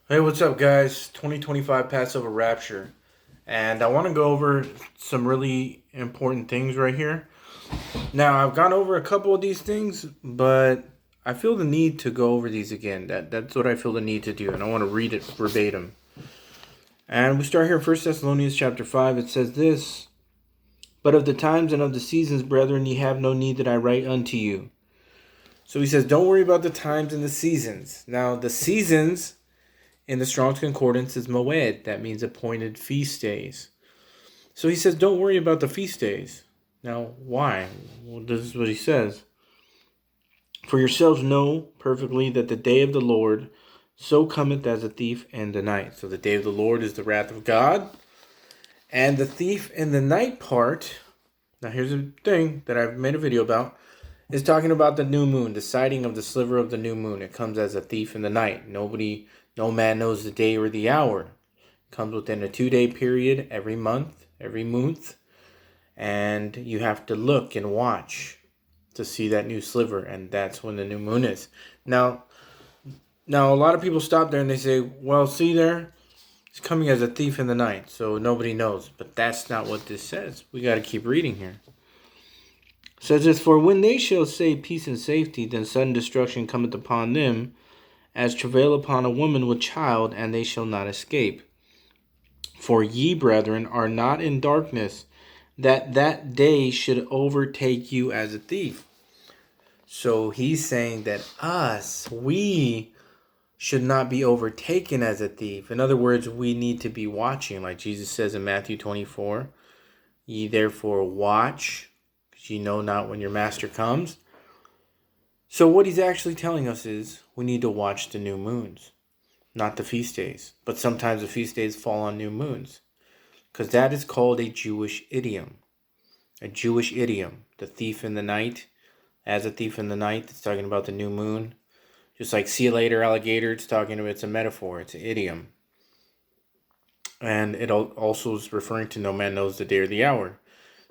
Hey, what's up, guys? 2025 Passover Rapture. And I want to go over some really important things right here. Now, I've gone over a couple of these things, but I feel the need to go over these again. That's what I feel the need to do, and I want to read it verbatim. And we start here in 1 Thessalonians chapter 5. It says this, "But of the times and of the seasons, brethren, ye have no need that I write unto you." So he says, don't worry about the times and the seasons. Now, the seasons in the Strong's Concordance is moed. That means appointed feast days. So he says, don't worry about the feast days. Now, why? Well, this is what he says. For yourselves know perfectly that the day of the Lord so cometh as a thief in the night. So the day of the Lord is the wrath of God. And the thief in the night part, now here's a thing that I've made a video about, is talking about the new moon, the sighting of the sliver of the new moon. It comes as a thief in the night. No man knows the day or the hour. It comes within a 2-day period every month, and you have to look and watch to see that new sliver, and that's when the new moon is. Now a lot of people stop there and they say, well, see there, it's coming as a thief in the night, so nobody knows. But that's not what this says. We got to keep reading here. It says this, for when they shall say peace and safety, then sudden destruction cometh upon them, as travail upon a woman with child, and they shall not escape. For ye, brethren, are not in darkness, that day should overtake you as a thief. So he's saying that we should not be overtaken as a thief. In other words, we need to be watching, like Jesus says in Matthew 24, ye therefore watch, because ye know not when your master comes. So what he's actually telling us is we need to watch the new moons, not the feast days. But sometimes the feast days fall on new moons, because that is called a Jewish idiom. A Jewish idiom. The thief in the night, as a thief in the night, it's talking about the new moon. Just like see you later, alligator, it's a metaphor, it's an idiom. And it also is referring to no man knows the day or the hour.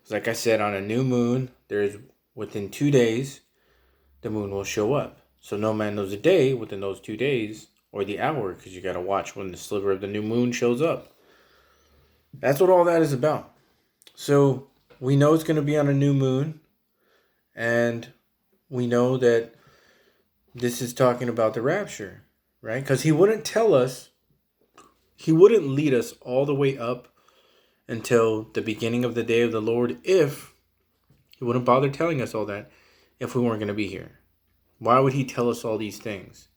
Like I said, on a new moon, within 2 days, the moon will show up. So no man knows the day within those 2 days or the hour, because you got to watch when the sliver of the new moon shows up. That's what all that is about. So we know it's going to be on a new moon, and we know that this is talking about the rapture, right? Because he wouldn't lead us all the way up until the beginning of the day of the Lord if he wouldn't bother telling us all that if we weren't going to be here. Why would he tell us all these things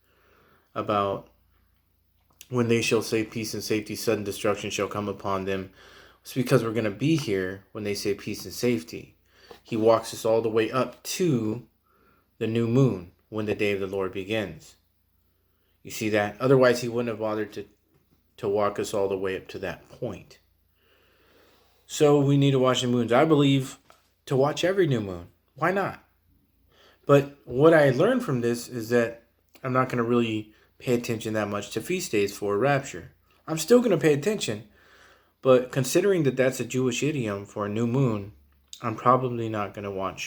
about when they shall say peace and safety, sudden destruction shall come upon them? It's because we're going to be here when they say peace and safety. He walks us all the way up to the new moon when the day of the Lord begins. You see that? Otherwise, he wouldn't have bothered to walk us all the way up to that point. So we need to watch the moons. I believe to watch every new moon. Why not? But what I learned from this is that I'm not going to really pay attention that much to feast days for rapture. I'm still going to pay attention, but considering that that's a Jewish idiom for a new moon, I'm probably not going to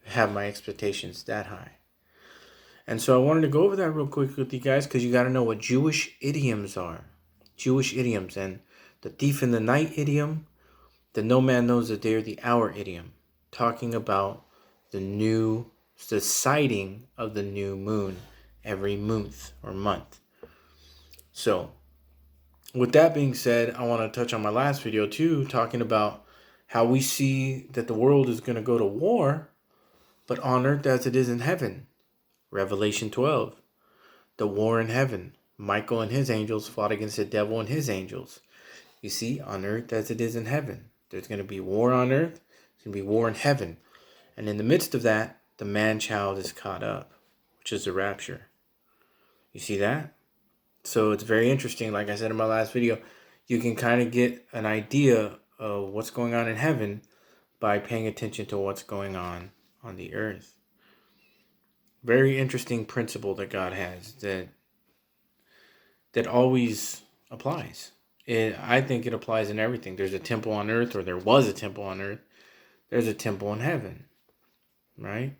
have my expectations that high. And so I wanted to go over that real quick with you guys, because you got to know what Jewish idioms are. Jewish idioms. And the thief in the night idiom, the no man knows the day or the hour idiom, talking about the sighting of the new moon every month or month. So with that being said, I want to touch on my last video too, talking about how we see that the world is going to go to war, but on earth as it is in heaven. Revelation 12, the war in heaven. Michael and his angels fought against the devil and his angels. You see, on earth as it is in heaven. There's going to be war on earth. There's going to be war in heaven. And in the midst of that, the man-child is caught up, which is the rapture. You see that? So it's very interesting. Like I said in my last video, you can kind of get an idea of what's going on in heaven by paying attention to what's going on the earth. Very interesting principle that God has that always applies. I think it applies in everything. There's a temple on earth, or there was a temple on earth. There's a temple in heaven, right?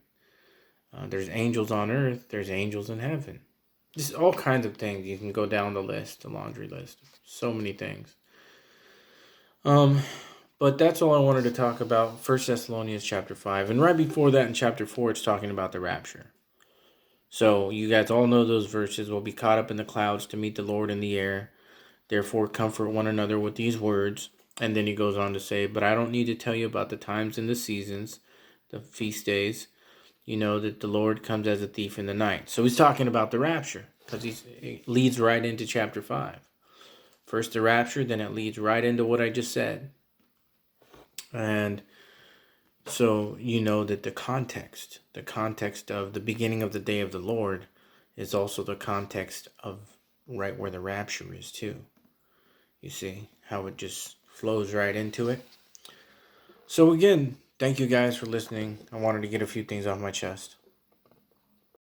There's angels on earth. There's angels in heaven. Just all kinds of things. You can go down the list, the laundry list. So many things. Um, but that's all I wanted to talk about. 1 Thessalonians chapter 5. And right before that in chapter 4, it's talking about the rapture. So you guys all know those verses. We'll be caught up in the clouds to meet the Lord in the air. Therefore, comfort one another with these words. And then he goes on to say, but I don't need to tell you about the times and the seasons, the feast days. You know that the Lord comes as a thief in the night. So he's talking about the rapture because it leads right into chapter 5. First the rapture, then it leads right into what I just said. And so you know that the context of the beginning of the day of the Lord is also the context of right where the rapture is too. You see how it just flows right into it. So again, thank you guys for listening. I wanted to get a few things off my chest.